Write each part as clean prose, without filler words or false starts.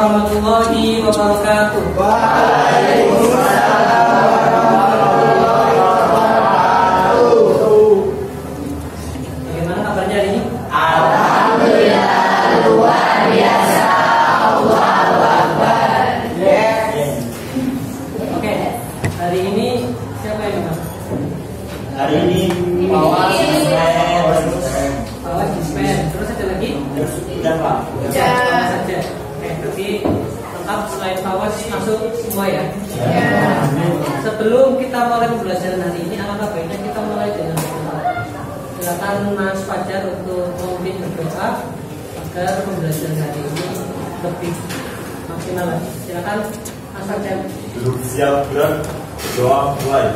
warahmatullahi wabarakatuh. Bagaimana kabarnya hari ini? Alhamdulillah luar biasa. Allahu Akbar. Oke, hari ini siapa yang mas? Hari ini Pawas Dispen. Terus ada lagi? udah Pak. Pawas saja. Oke, berarti lengkap selain Pawas masuk semua ya? Sebelum kita mulai pembelajaran hari ini, alangkah baiknya kita mulai dengan berdoa. Silakan Mas Fajar untuk memimpin berdoa agar pembelajaran hari ini lebih maksimal lagi. Silakan Mas Fajar. Duduk siap gerak, doa mulai.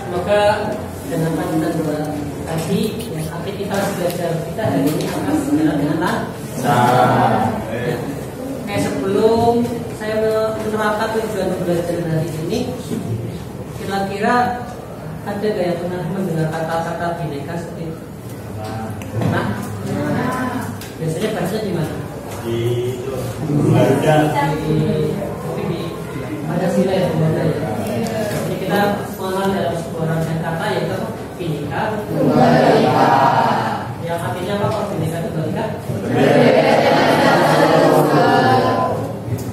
Semoga dengan panduan doa tadi yang aktivitas belajar kita hari ini akan berjalan dengan lancar. Oke, sebelum saya menerapkan tujuan pembelajaran hari ini, kira-kira ada gak yang pernah mendengar kata-kata bineka seperti itu? Nah, biasanya bahasanya di mana? Di itu Garuda. Di Pancasila ya, Belanda ya. Jadi kita mengenal dalam sebuah rangkaian kata yaitu bineka tunggal ika. Yang artinya apa kalau bineka tunggal ika?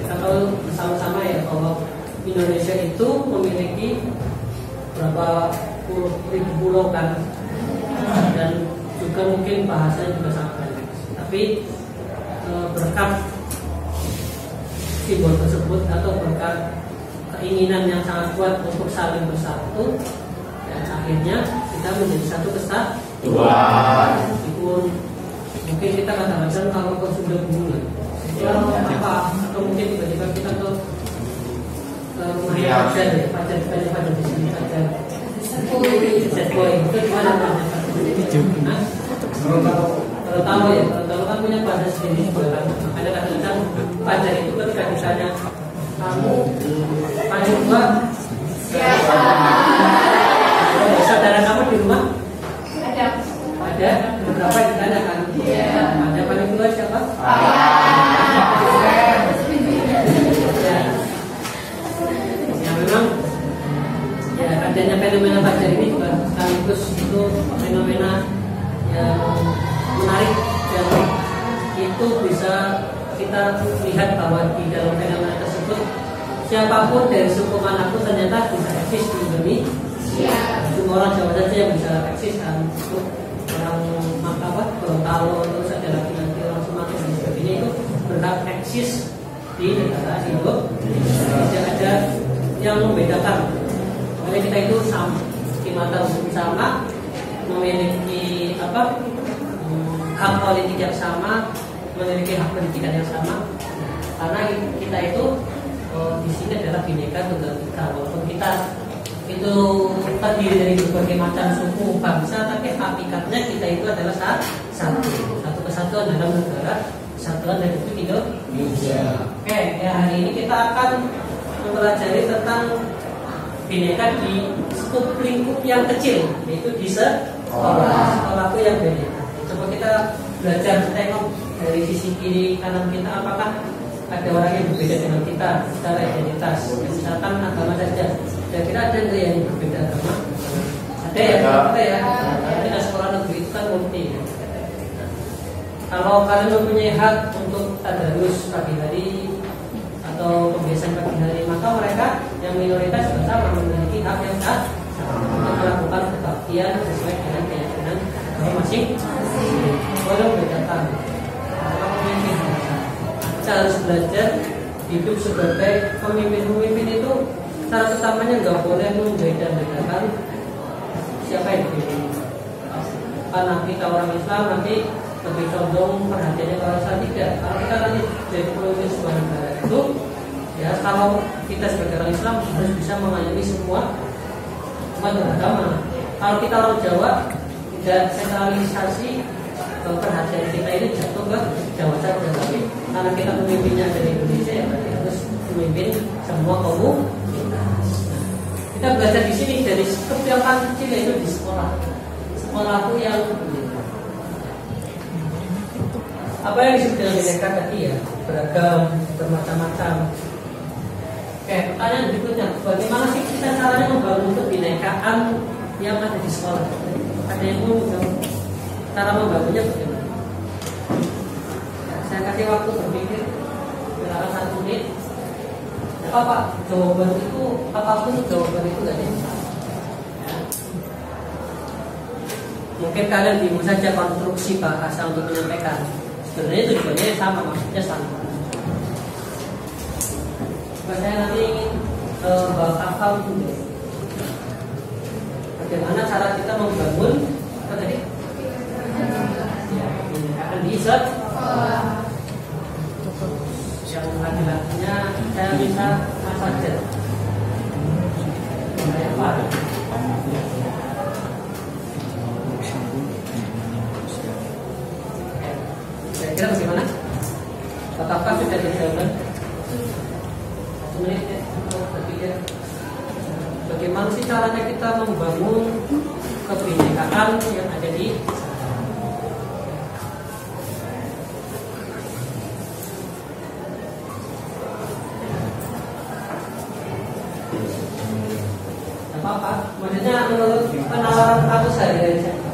Kita tahu bersama-sama ya bahwa Indonesia itu memiliki berapa puluh ribu pulau kan, dan juga mungkin bahasanya juga sangat banyak. Tapi berkat simbol tersebut atau berkat keinginan yang sangat kuat untuk saling bersatu, dan akhirnya kita menjadi satu kesatuan. Meskipun mungkin kita kadang-kadang kalau ke sudah bunga apa, atau mungkin tiba-tiba kita ke rumahnya Fajar di sini Fajar Setboy itu gimana Pak? Kalau tahu ya, kalau kan punya bahasa sendiri, makanya kadang-kadang Fajar itu ketika misalnya kamu paling tua siapa? Saudara kamu di rumah? Ada beberapa di sana kan? Ada paling tua siapa? Ya memang ya adanya fenomena Fajar ini juga sekaligus itu fenomena yang menarik, dan itu bisa kita lihat bahwa di dalam fenomena tersebut siapapun dari suku manapun ternyata bisa eksis di Indonesia. Cuma orang Jawa saja yang bisa eksis kan, untuk orang Makassar, Gorontalo, terus ada lagi nanti orang Sumatera dan sebagainya itu berhak eksis di negara Indonesia. Tidak ada yang membedakan. Makanya kita itu sama, di mata hukum sama, memiliki hak politik yang sama, memiliki hak pendidikan yang sama, karena kita itu di sini adalah bineka tunggal ika. Walaupun kita itu terdiri dari berbagai macam suku bangsa, tapi hakikatnya kita itu adalah satu kesatuan dalam negara Kesatuan Republik Indonesia. Oke, ya hari ini kita akan mempelajari tentang bineka di skup lingkup yang kecil, yaitu di sekolahku yang bineka. Coba kita belajar tengok dari sisi kiri kanan kita, apakah ada orang yang berbeda dengan kita secara identitas, misalkan agama saja. Kira-kira ada nggak yang berbeda agama? Ada ya, ada ya. Kita sekolah negeri itu kan multi. Kalau kalian mempunyai hak untuk tadarus pagi hari atau kebiasaan pagi hari, maka mereka yang minoritas juga sama memiliki hak yang sama untuk melakukan kebaktian sesuai dengan keyakinan masing-masing. Boleh membedakan. Kita harus belajar hidup sebagai pemimpin. Pemimpin itu syarat utamanya nggak boleh membeda-bedakan siapa yang dipilih. Karena kita orang Islam nanti lebih condong perhatiannya ke orang Islam, tidak. Kalau kita nanti jadi pemimpin sebuah negara itu, ya kalau kita sebagai orang Islam harus bisa mengayomi semua umat beragama. Kalau kita orang Jawa tidak sentralisasi, perhatian kita ini jatuh ke Jawa saja, tapi karena kita pemimpinnya dari Indonesia, ya berarti harus memimpin semua komunitas. Kita belajar di sini dari kepiawaian kecil, itu di sekolah. Sekolahku yang apa yang disebut dengan bineka tadi ya, beragam, bermacam-macam. Oke, pertanyaan berikutnya, bagaimana sih kita caranya membangun kebinekaan yang ada di sekolah? Ada yang mau menjawab? Cara membangunnya bagaimana? Ya, saya kasih waktu berpikir, silakan 1 menit. Apa Pak? Jawaban itu apapun jawaban itu nggak ada. Mungkin kalian bingung saja konstruksi bahasa untuk menyampaikan. Sebenarnya tujuannya sama, maksudnya sama. Saya nanti ingin bahas akal dulu. Bagaimana cara kita membangun apa tadi? Ya, akan diisat. Yang laki-lakinya saya bisa masajer. Saya Pak. Kira bagaimana? Apakah sudah dijawab? 1 menit ya, berpikir. Bagaimana sih caranya kita membangun kebinekaan yang ada di apa? Maksudnya menurut penalaran aku sehari-hari saja.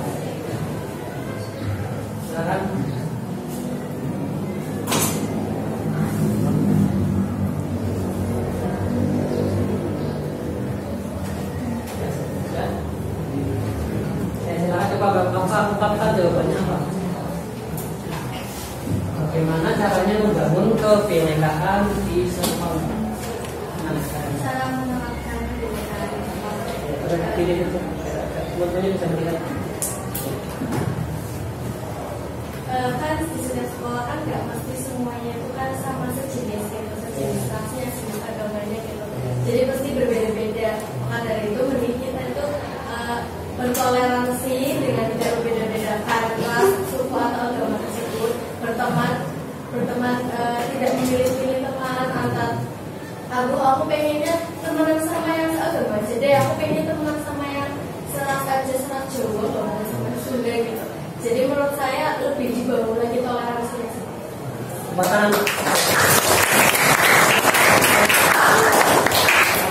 Silakan. Ungkapkan jawabannya apa? Bagaimana caranya membangun kebinekaan di sekolah? Cara menerapkan kebinekaan di sekolah. Tidak itu. Semuanya bisa melihat. Kan di setiap sekolah kan nggak mesti semuanya itu kan sama sejenis gitu, sejenis rasnya, sejenis agamanya gitu. Jadi pasti berbeda-beda. Maka dari itu mending kita itu bertoleransi dengan tidak berbeda-bedakan ras, suku atau agama tersebut, berteman tidak memilih-pilih teman antar aku pengennya teman sama yang seagama aja deh, aku pengen teman sama yang seras aja, seras Jawa loh, sama Sunda gitu. Jadi menurut saya lebih dibangun lagi toleransinya.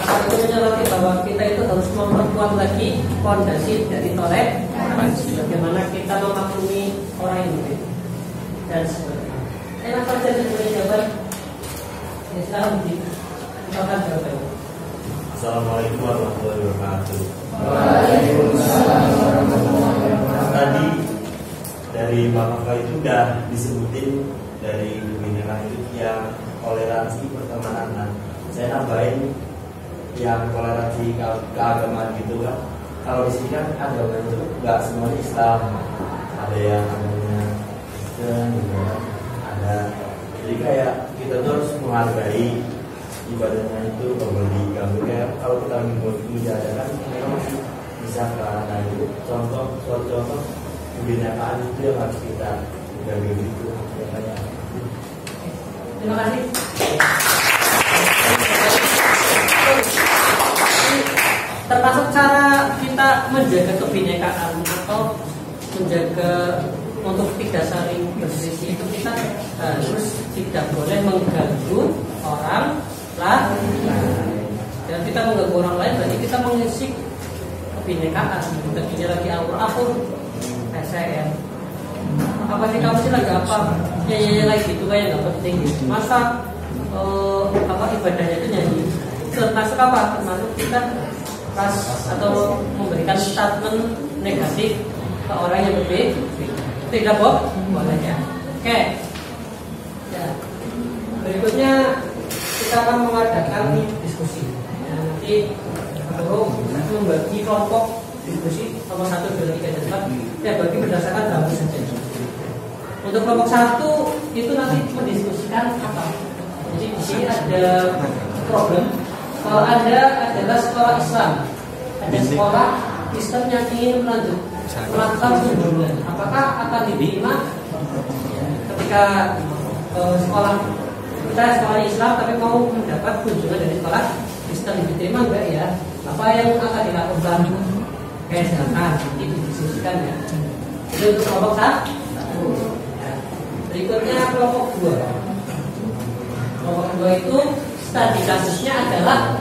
Satu menyoroti bahwa kita itu harus memperkuat lagi fondasi dari toleransi. Bagaimana kita memaklumi orang yang berbeda dan sebagainya. Enak saja sebagai jawaban. Ya silakan diucapkan jawabannya. Assalamualaikum warahmatullahi wabarakatuh. Waalaikumsalam warahmatullahi wabarakatuh. Tadi dari Bapak itu sudah disebutin dari kebinekaan itu yang toleransi pertemanan. Nah, saya nambahin yang toleransi keagamaan gitu kan. Kalau di sini kan agama itu nggak semuanya Islam, ada yang agamanya Kristen juga ada. Jadi kayak kita tuh harus menghargai ibadahnya itu, berbagi kami kayak kalau kita menjalankan memang masih bisa ke arah itu. Suatu contoh kebinekaan itu yang harus kita jaga gitu. Terima kasih. Termasuk cara kita menjaga kebinekaan atau menjaga untuk tidak saling berselisih itu kita harus tidak boleh mengganggu orang lain. Dan kita mengganggu orang lain berarti kita mengisi kebinekaan. Begini lagi aku SN. Apa sih kamu sih lagi apa? Ya lagi gitu kayak nggak penting. Masa apa ibadahnya itu nyanyi? Termasuk apa? Termasuk kita pas atau memberikan statement negatif ke orang yang berbeda. Tidak boleh ya. Oke. Ya. Berikutnya kita akan mengadakan diskusi. Ya, nanti Jadi guru membagi kelompok diskusi nomor 1, 2, 3, dan 4 saya bagi berdasarkan gabung saja. Untuk kelompok 1 itu nanti mendiskusikan apa? Jadi di sini ada problem. Kalau Anda adalah sekolah Islam, ada sekolah Islam yang ingin melakukan kunjungan, apakah akan diterima ketika sekolah kita sekolah Islam tapi mau mendapat kunjungan dari sekolah Islam, diterima enggak ya? Apa yang akan dilakukan? Oke, silakan nanti didiskusikan ya. Itu untuk kelompok 1. Berikutnya kelompok 2. Kelompok 2 itu studi kasusnya adalah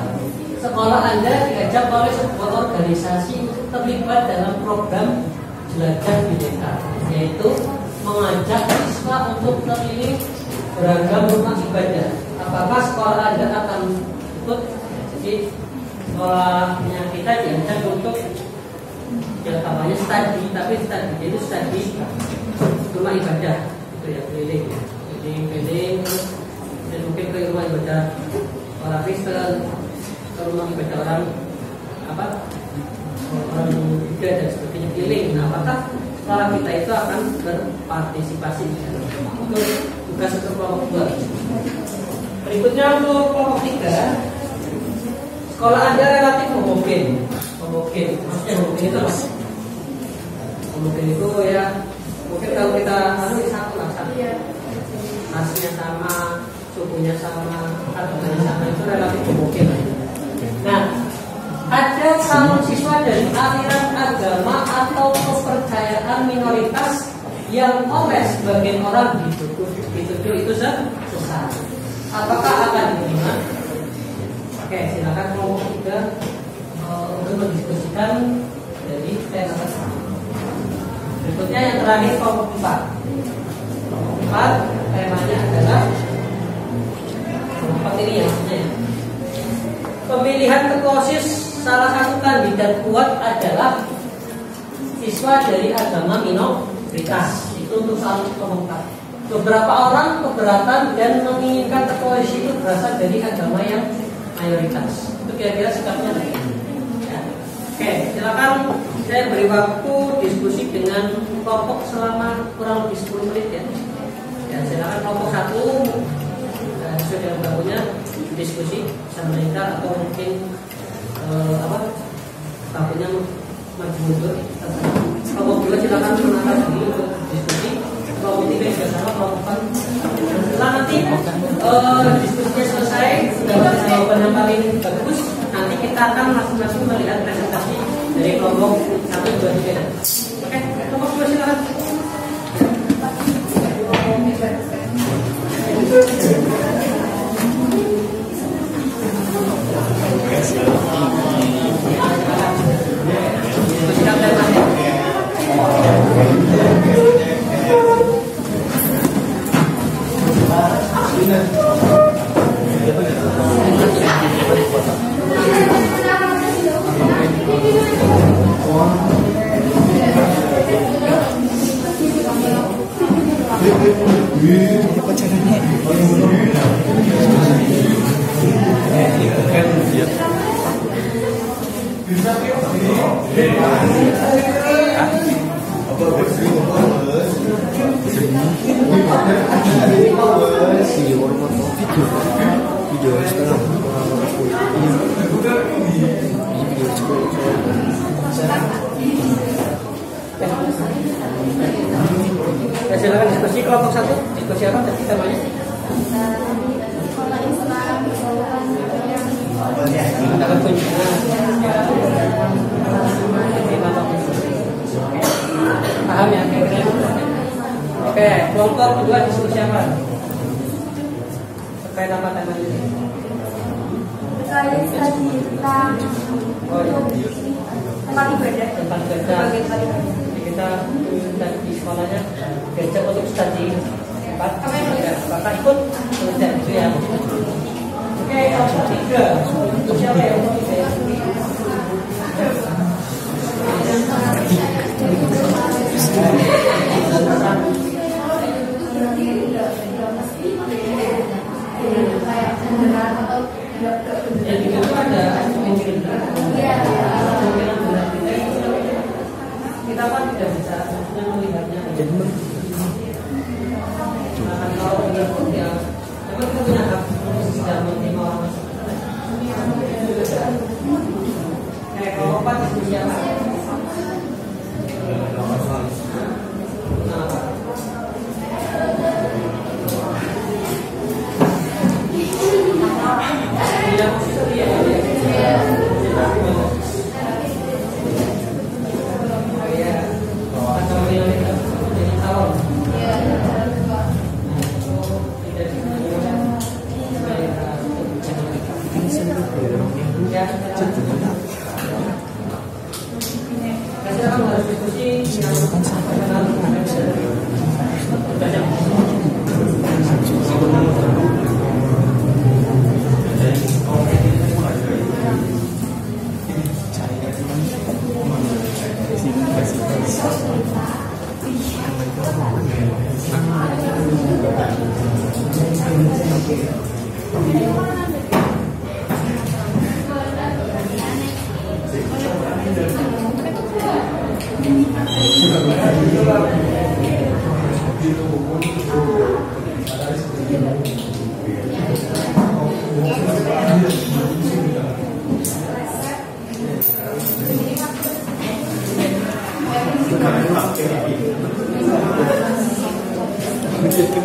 sekolah Anda diajak oleh sebuah organisasi untuk terlibat dalam program jelajah bineka, yaitu mengajak siswa untuk keliling beragam rumah ibadah. Apakah sekolah Anda akan ikut? Jadi sekolahnya kita diajak untuk yang namanya studi, tapi studi itu studi rumah ibadah itu ya, keliling terus dan mungkin ke rumah ibadah orang Kristen, ke rumah ibadah orang Buddha dan sebagainya, keliling. Nah, apakah sekolah kita itu akan berpartisipasi? Itu tugas untuk kelompok 2. Berikutnya untuk kelompok 3, sekolah Anda relatif homogen. Maksudnya homogen itu apa? Homogen itu ya mungkin kalau kita satu lah, rasnya sama, sukunya sama, agamanya sama, itu relatif homogen. Nah, ada calon siswa dari aliran agama atau kepercayaan minoritas yang oleh sebagian orang dituduh itu sesat. Apakah akan diterima? Oke, silakan kelompok 3 untuk mendiskusikan dari tema tersebut. Berikutnya yang terakhir kelompok 4. Kelompok 4 temanya adalah seperti ini ya, maksudnya. Pemilihan ketua OSIS, salah satu kandidat kuat adalah siswa dari agama minoritas. Itu untuk soal kelompok 4. Beberapa orang keberatan dan menginginkan ketua OSIS itu berasal dari agama yang mayoritas. Itu kira-kira sikapnya. Oke, silakan saya beri waktu diskusi dengan kelompok selama kurang lebih 10 menit ya. Ya, silakan kelompok 1 sesuai dengan bakunya diskusi sama mereka atau mungkin bakunya maju mundur. Kelompok 2 silakan menangkap diri untuk diskusi. Kelompok 3 juga sama, kelompok 4. Setelah nanti diskusinya selesai, sudah ada jawaban yang paling bagus. Nanti kita akan masing-masing melihat presentasi dari kelompok 1, 2, 3. Oke, kelompok 2 silakan. Silakan diskusi kelompok 1. Diskusi apa tadi temanya? Mendapat kunjungan. Paham ya kira-kira? Oke, kelompok 2 diskusi apa? Terkait apa temanya? Terkait tadi tentang tempat ibadah. Jadi kita di sekolahnya diajak untuk studi tempat. Bapak ikut tidak itu ya? Oke, kelompok 3. Itu siapa ya? Jadi itu ada kita kan tidak bisa melihatnya. Kalau benar pun ya, memang kita punya hak untuk tidak menerima orang masuk. Kayak kalau apa diskusi apa?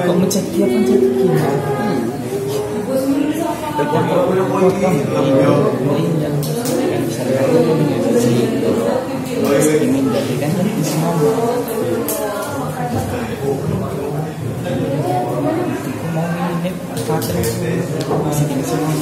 Kok ngecek dia kan cek gimana? Ingin jadikan di semua. Mau ini pakai masih di semua.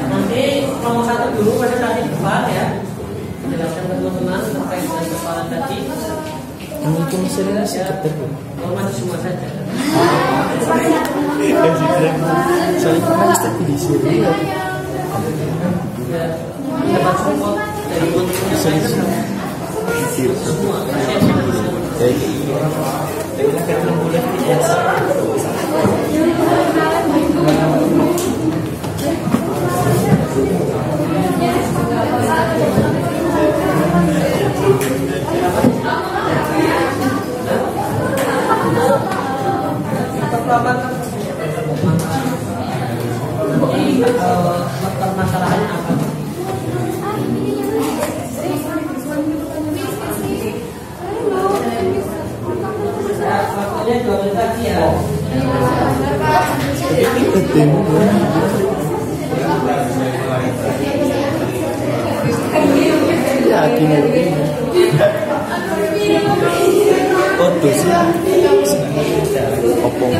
Nanti nomor 1 dulu pada saat di depan ya, jelaskan ke teman-teman terkait dengan persoalan tadi. Itu mesinnya masih getar bu. Masih semua saja. Soalnya kan step di sini. Ya, dapat support dari semua. Jadi, kita boleh biasa. yakin itu. Foto sih. Opong.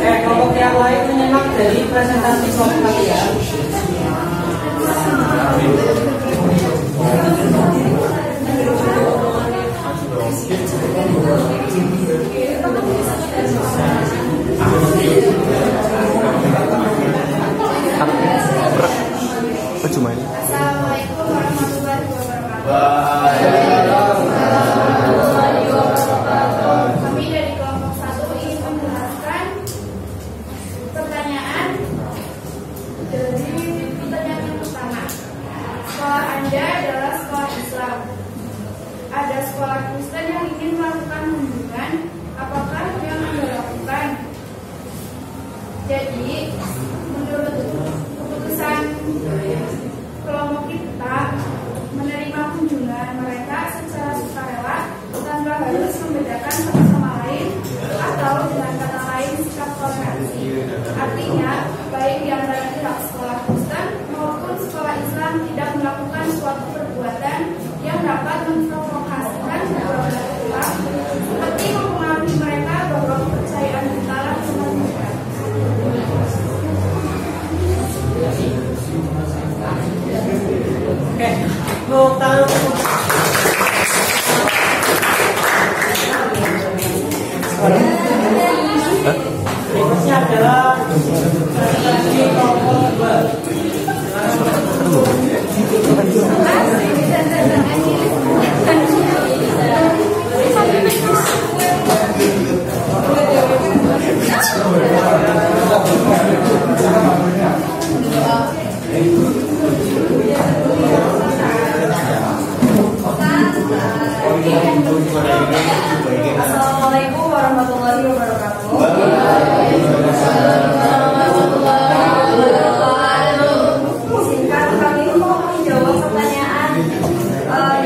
Kelompok yang lain menyimak dari presentasi kelompok kalian. Apa cuma ini? Assalamualaikum warahmatullahi wabarakatuh. Kami dari kelompok 1 ingin menjelaskan pertanyaan dari pertanyaan yang pertama. Sekolah Anda adalah sekolah Islam. Ada sekolah Kristen yang ingin melakukan kunjungan. Apakah yang Anda lakukan? Jadi, menurut keputusan kelompok kita menerima kunjungan mereka secara sukarela tanpa harus membedakan satu sama lain atau dengan kata lain sikap toleransi. Artinya, baik di antara pihak sekolah Kristen maupun sekolah Islam tidak melakukan suatu perbuatan yang dapat memprovokasikan beberapa pihak seperti mempengaruhi mereka bahwa kepercayaan kita lah Tuhan mereka. Oke, tepuk tangan. Berikutnya adalah presentasi kelompok 2. Assalamualaikum warahmatullahi wabarakatuh. Singkat kami mau menjawab pertanyaan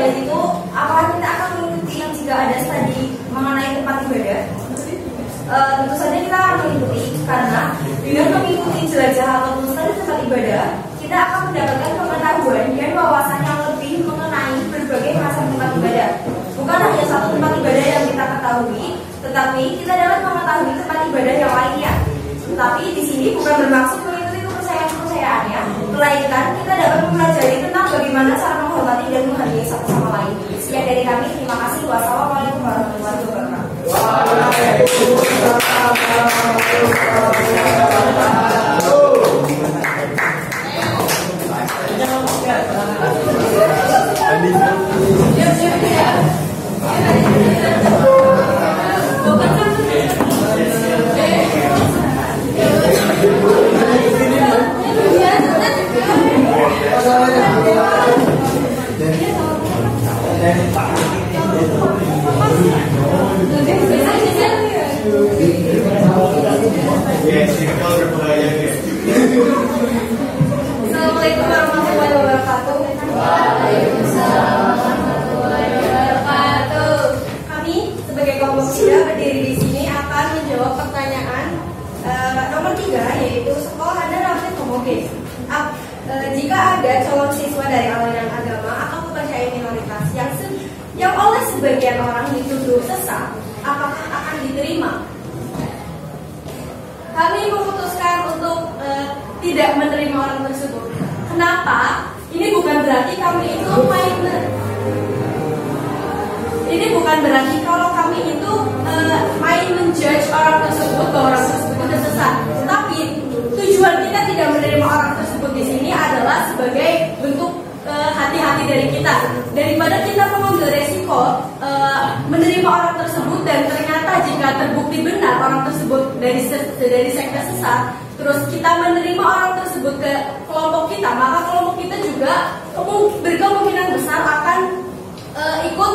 yaitu apakah kita akan mengikuti jika ada studi mengenai tempat ibadah? Tentu saja kita akan mengikuti karena dengan mengikuti jelajah atau studi tempat ibadah kita akan mendapatkan pengetahuan dan wawasan yang lebih mengenai berbagai macam tempat ibadah. Bukan hanya satu tempat ibadah yang kita ketahui, tetapi kita dapat mengetahui tempat ibadah yang lainnya. Tetapi di sini bukan bermaksud mengikuti kepercayaannya, melainkan kita dapat mempelajari tentang bagaimana cara menghormati dan menghargai satu sama lain. Sekian dari kami, terima kasih. Wassalamualaikum warahmatullahi wabarakatuh. Assalamualaikum warahmatullahi wabarakatuh. Waalaikumsalam warahmatullahi wabarakatuh. Kami sebagai kelompok muda berdiri di sini akan menjawab pertanyaan nomor 3, yaitu sekolah Anda relatif homogen. Jika ada calon siswa dari aliran agama atau kepercayaan minoritas yang oleh sebagian orang dituduh sesat, apakah akan diterima? Kami memutuskan untuk tidak menerima orang tersebut. Kenapa? Ini bukan berarti kami itu kalau kami itu main menjudge orang tersebut bahwa orang tersebut itu sesat. Tetapi tujuan kita tidak menerima orang tersebut di sini adalah sebagai bentuk hati-hati dari kita, daripada kita mengambil resiko menerima orang tersebut dan ternyata jika terbukti benar orang tersebut dari sekte sesat, terus kita menerima orang tersebut ke kelompok kita, maka kelompok kita juga berkemungkinan besar akan ikut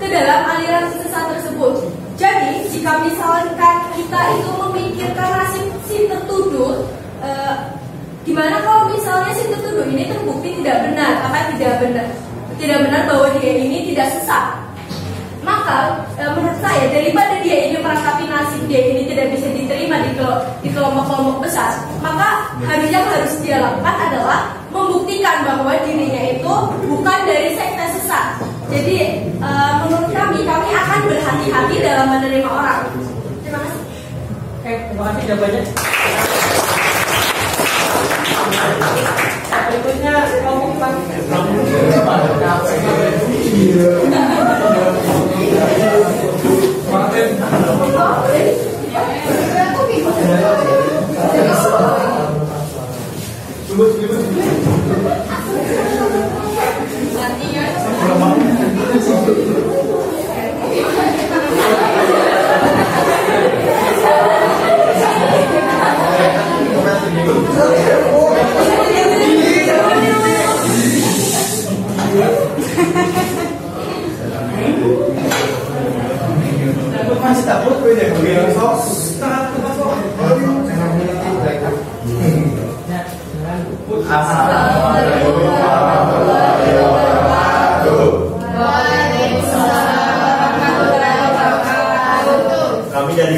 ke dalam aliran sesat tersebut. Jadi jika misalkan kita itu memikirkan nasib si tertuduh, gimana kalau misalnya si tertuduh ini terbukti tidak benar, tidak benar bahwa dia ini tidak sesat? Maka menurut saya daripada dia ini meratapi nasib dia ini tidak bisa diterima di kelompok-kelompok besar, maka yang harus dia lakukan adalah membuktikan bahwa dirinya itu bukan dari sekte sesat. Jadi menurut kami akan berhati-hati dalam menerima orang. Terima kasih. Terima kasih jawabannya. Berikutnya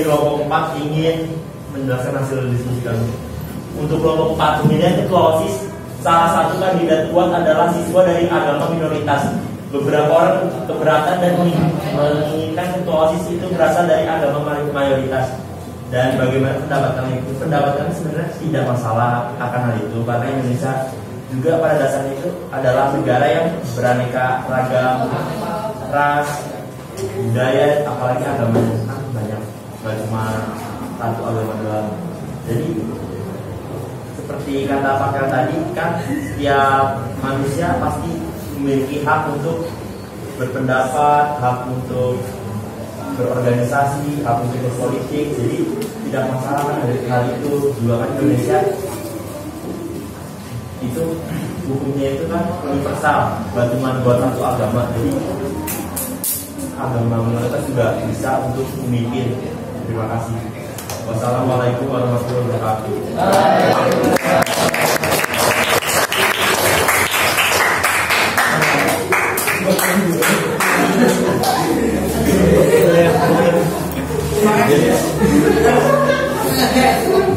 kelompok 4 ingin menjelaskan hasil diskusi kami. Untuk kelompok 4 pemilihan ketuasis, salah satu kandidat kuat adalah siswa dari agama minoritas. Beberapa orang keberatan dan menginginkan ketuasis itu berasal dari agama mayoritas. Dan bagaimana pendapat kami itu? Pendapat kami sebenarnya tidak masalah akan hal itu, karena Indonesia juga pada dasarnya itu adalah negara yang beraneka ragam ras, budaya, apalagi agamanya banyak, bukan cuma satu agama doang. Jadi seperti kata Pak Kel tadi kan, setiap manusia pasti memiliki hak untuk berpendapat, hak untuk berorganisasi, hak untuk berpolitik. Jadi tidak masalah kan dari hal itu. Juga kan Indonesia itu hukumnya itu kan universal, bukan cuma buat satu agama. Jadi agama minoritas juga bisa untuk memimpin. Terima kasih. Wassalamualaikum warahmatullahi wabarakatuh.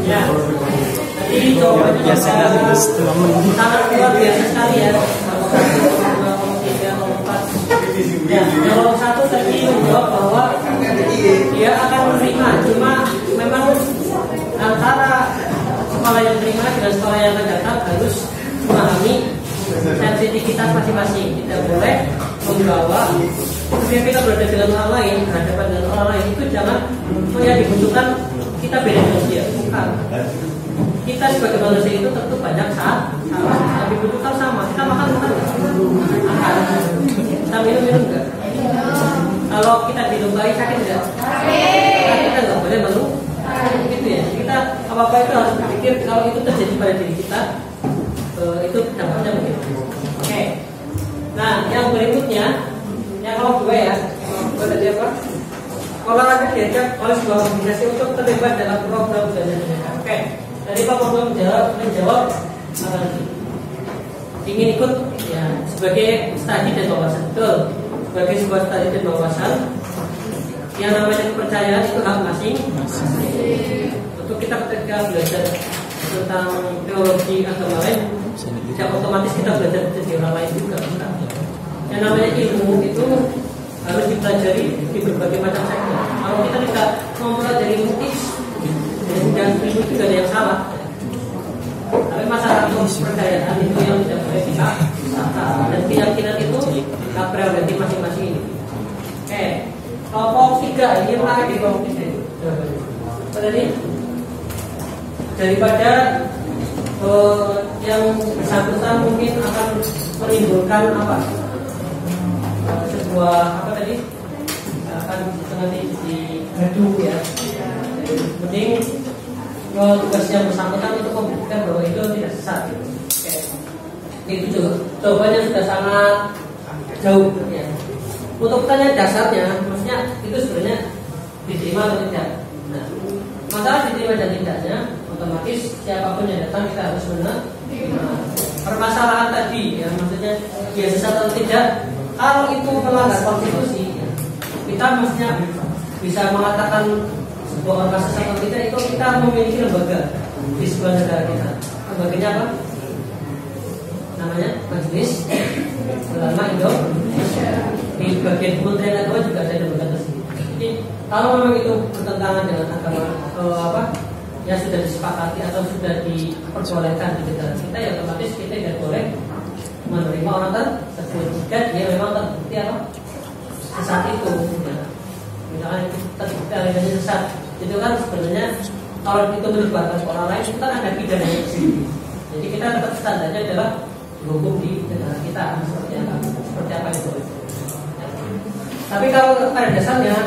Ya, jadi jawabannya sangat luar biasa sekali ya. Ya, kalau satu tadi menjawab bahwa dia akan menerima, cuma memang antara sekolah yang menerima dengan sekolah yang akan datang harus memahami sensitivitas masing-masing. Tidak boleh membawa ketika kita berada dengan orang lain, berhadapan dengan orang lain itu jangan yang dibutuhkan kita beda dengan dia, bukan. Kita sebagai manusia itu tentu banyak saat yang dibutuhkan sama. Kita makan, kita minum enggak? Kalau kita dilukai sakit enggak? Kita nggak boleh mengeluh, gitu ya. Kita apa itu harus berpikir kalau itu terjadi pada diri kita, itu dampaknya begitu. Oke. Nah, yang berikutnya, yang nomor 2 ya. Nomor 2 tadi apa? Olahraga diajak oleh sebuah organisasi untuk terlibat dalam program belajar mereka. Oke. Dari Pak Purwo menjawab ingin ikut ya sebagai studi dan wawasan. Betul. Sebagai sebuah studi dan wawasan, yang namanya kepercayaan itu hak masing-masing. Untuk kita ketika belajar tentang teologi agama lain, tidak otomatis kita belajar dari orang lain juga. Yang namanya ilmu itu harus dipelajari di berbagai macam sektor. Kalau kita tidak mempelajari ilmu dan ilmu itu tidak ada yang salah. Tapi masalah kepercayaan itu yang tidak boleh kita dan keyakinan itu hak prerogatif masing-masing. Oke, kelompok 3 ini menarik di kelompok 3. Tadi daripada yang bersangkutan mungkin akan menimbulkan sebuah tadi akan nanti di gaduh ya. Mending tugas yang bersangkutan untuk membuktikan bahwa itu tidak sesat. Oke. Itu juga jawabannya sudah sangat jauh ya. Untuk pertanyaan dasarnya, maksudnya itu sebenarnya diterima atau tidak. Nah, masalah diterima dan tidaknya otomatis siapapun yang datang kita harus menerima. Permasalahan tadi ya, maksudnya dia sesat atau tidak, kalau itu melanggar konstitusi ya, kita mestinya bisa mengatakan sebuah orang sesat atau tidak itu kita memiliki lembaga di sebuah negara kita. Lembaganya apa? Namanya Majelis Ulama Indonesia. Di bagian Kementerian Agama juga ada lembaga tersebut. Jadi kalau memang itu bertentangan dengan agama yang sudah disepakati atau sudah diperbolehkan di negara kita, ya otomatis kita tidak boleh menerima orang tersebut jika dia memang terbukti sesat itu. Ya. Misalnya terbukti alirannya sesat, itu kan sebenarnya kalau itu menyebarkan orang lain itu kan ada pidananya sendiri. Jadi kita tetap standarnya adalah hukum di negara kita seperti apa itu. Ya. Tapi kalau pada dasarnya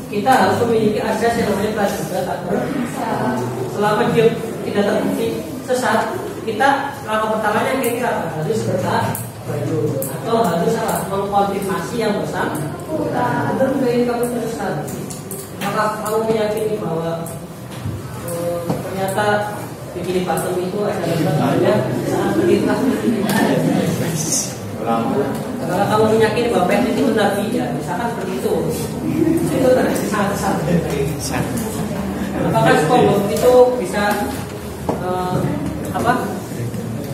kita harus memiliki asas yang namanya praduga tak bersalah. Selama dia tidak terbukti sesat, kita langkah pertamanya kira-kira harus bertabayun atau harus mengkonfirmasi yang bersangkutan. Benar nggak kamu sesat? Maka kamu meyakini bahwa ternyata bikin patung itu adalah sangat melintas. Kalau kamu meyakini bahwa pes itu nabi ya, misalkan seperti itu sangat sesat. Apakah psikolog itu bisa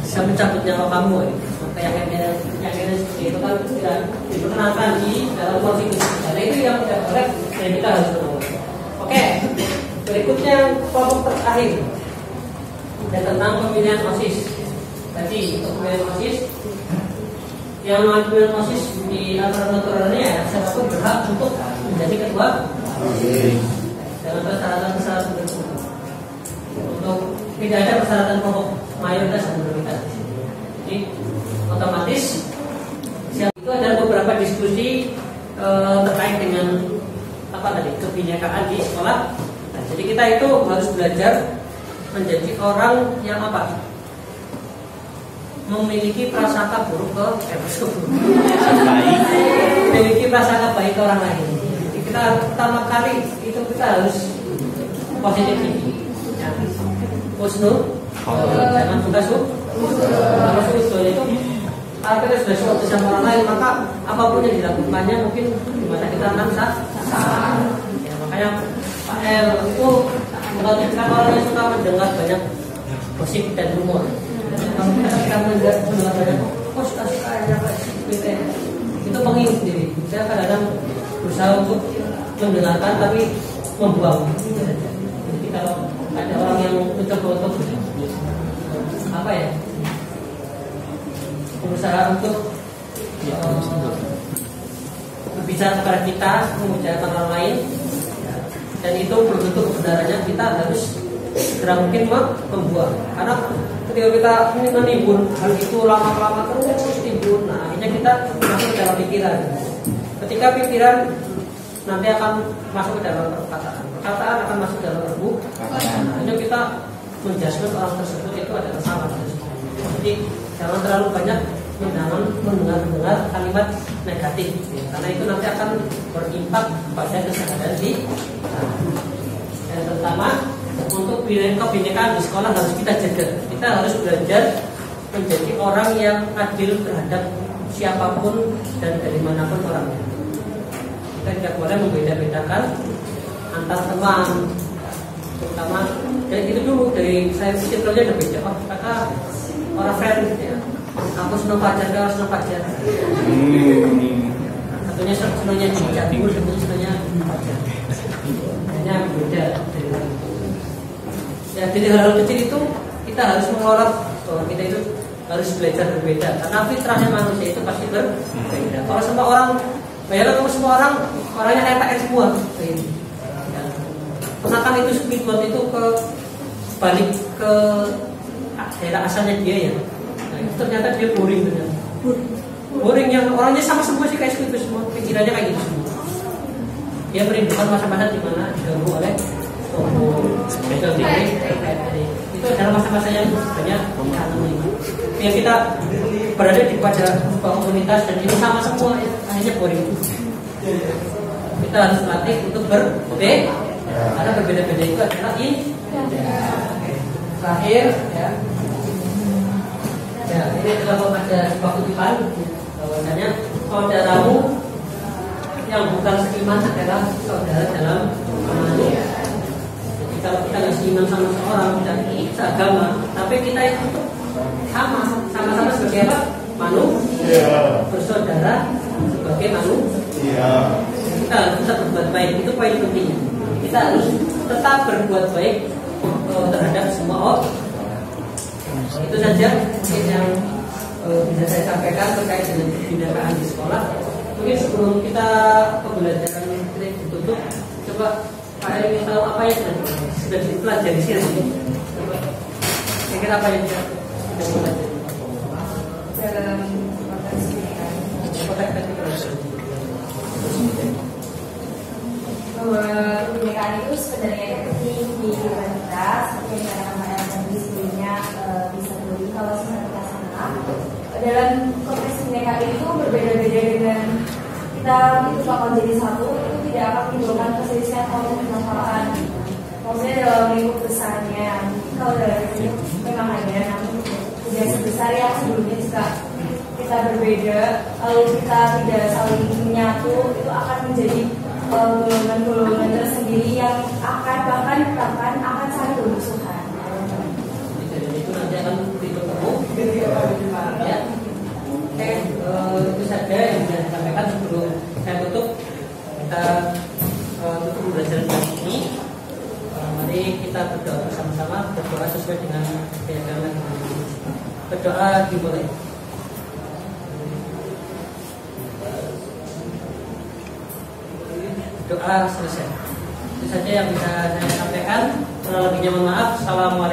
bisa mencabut nyawa kamu? Keyakinan seperti itu kan tidak diperkenalkan di dalam konstitusi. Karena itu yang tidak boleh dan kita harus tahu. Oke, berikutnya kelompok terakhir dan tentang pemilihan OSIS. Tadi untuk pemilihan OSIS, yang mengambil OSIS di aturan-aturannya siapapun berhak untuk menjadi ketua dengan persyaratan-persyaratan tertentu. Untuk tidak ada persyaratan pokok mayoritas dan minoritas. Jadi otomatis itu ada beberapa diskusi terkait dengan kebinekaan di sekolah. Nah, jadi kita itu harus belajar menjadi orang yang memiliki prasangka buruk memiliki prasangka baik ke orang lain. Jadi kita pertama kali itu kita harus positif ya. Jangan tugas kalau sudah itu kalau kita sudah seperti sama orang lain, maka apapun yang dilakukannya mungkin dimana kita akan salah. Ya, makanya Pak El itu kalau kita orang yang suka mendengar banyak gosip dan rumor, kalau kita mendengar banyak suka itu pengen sendiri. Saya kadang-kadang berusaha untuk mendengarkan tapi membuang. Jadi kalau ada orang yang mencoba untuk berusaha untuk berbicara kepada kita, membicarakan orang lain, dan itu belum tentu kebenarannya, kita harus segera mungkin membuang. Karena ketika kita menimbun hal itu lama-lama terus timbun, nah akhirnya kita masuk ke dalam pikiran. Ketika pikiran nanti akan masuk ke dalam perkataan akan masuk ke dalam tubuh. Akhirnya kita menjudgment orang tersebut itu adalah salah. Jadi jangan terlalu banyak mendengar kalimat negatif, karena itu nanti akan berimpak pada kesadaran di. Yang pertama, untuk kebinekaan di sekolah harus kita jaga. Kita harus belajar menjadi orang yang adil terhadap siapapun dan dari manapun orangnya. Kita tidak boleh membeda-bedakan antar teman, terutama dari itu dulu, dari saya circle-nya udah beda. Kata orang friend ya, aku senang pacar, kalau senang pacar. Satunya senangnya cinta, satunya senangnya pacar. Hanya beda. Ya, jadi hal-hal kecil itu kita harus mengelola bahwa kita itu harus belajar berbeda. Karena fitrahnya manusia itu pasti berbeda. Kalau semua orang, bayangkan kalau semua orangnya kayak pakai semua. Penakan itu speedboat itu balik ke daerah asalnya dia ya. Nah, itu ternyata dia boring benar. Boring yang orangnya sama semua sih kayak itu semua, pikirannya kayak gitu semua. Dia merindukan masa-masa di mana diganggu oleh itu itu adalah masa-masa yang banyak kita alami. Ya kita berada di pada sebuah komunitas dan ini sama semua, akhirnya boring. Kita harus latih untuk berbeda, karena berbeda-beda itu adalah ini. Terakhir, ya, ini adalah ada sebuah kutipan bahwasanya saudaramu yang bukan seiman adalah saudara dalam amanah. Jadi kalau kita nggak seiman sama seorang dan seagama, tapi kita itu sama-sama sebagai apa? Manusia, bersaudara sebagai manusia. Kita harus tetap berbuat baik, itu poin pentingnya. Kita harus tetap berbuat baik terhadap semua orang. Itu saja mungkin yang bisa saya sampaikan terkait dengan kebinekaan di sekolah. Mungkin sebelum kita pembelajaran ini ditutup, coba Pak Eri tahu apa yang sudah dipelajari di sini. Coba kira apa yang sudah dipelajari dalam bahwa kebinekaan itu sebenarnya penting di kehidupan kita, seperti yang kata tadi sebelumnya bisa beli kalau sebenarnya kita sama. Dalam konteks kebinekaan itu berbeda-beda dengan kita itu bakal jadi satu, itu tidak akan menimbulkan perselisihan atau permasalahan. Maksudnya dalam lingkup besarnya, kalau dalam ini memang ada, namun tidak sebesar yang sebelumnya juga kita berbeda, lalu kita tidak saling menyatu, itu akan menjadi golongan-golongan tersendiri yang akan bahkan akan saling bermusuhan. Jadi itu nanti akan bertemu. Ya. Oke, itu saja yang bisa saya sampaikan sebelum saya tutup. Kita tutup pembelajaran ini. Mari kita berdoa bersama-sama, berdoa sesuai dengan keyakinan. Berdoa dimulai. Doa selesai. Itu saja yang bisa saya sampaikan. Kurang lebihnya mohon maaf. Assalamualaikum.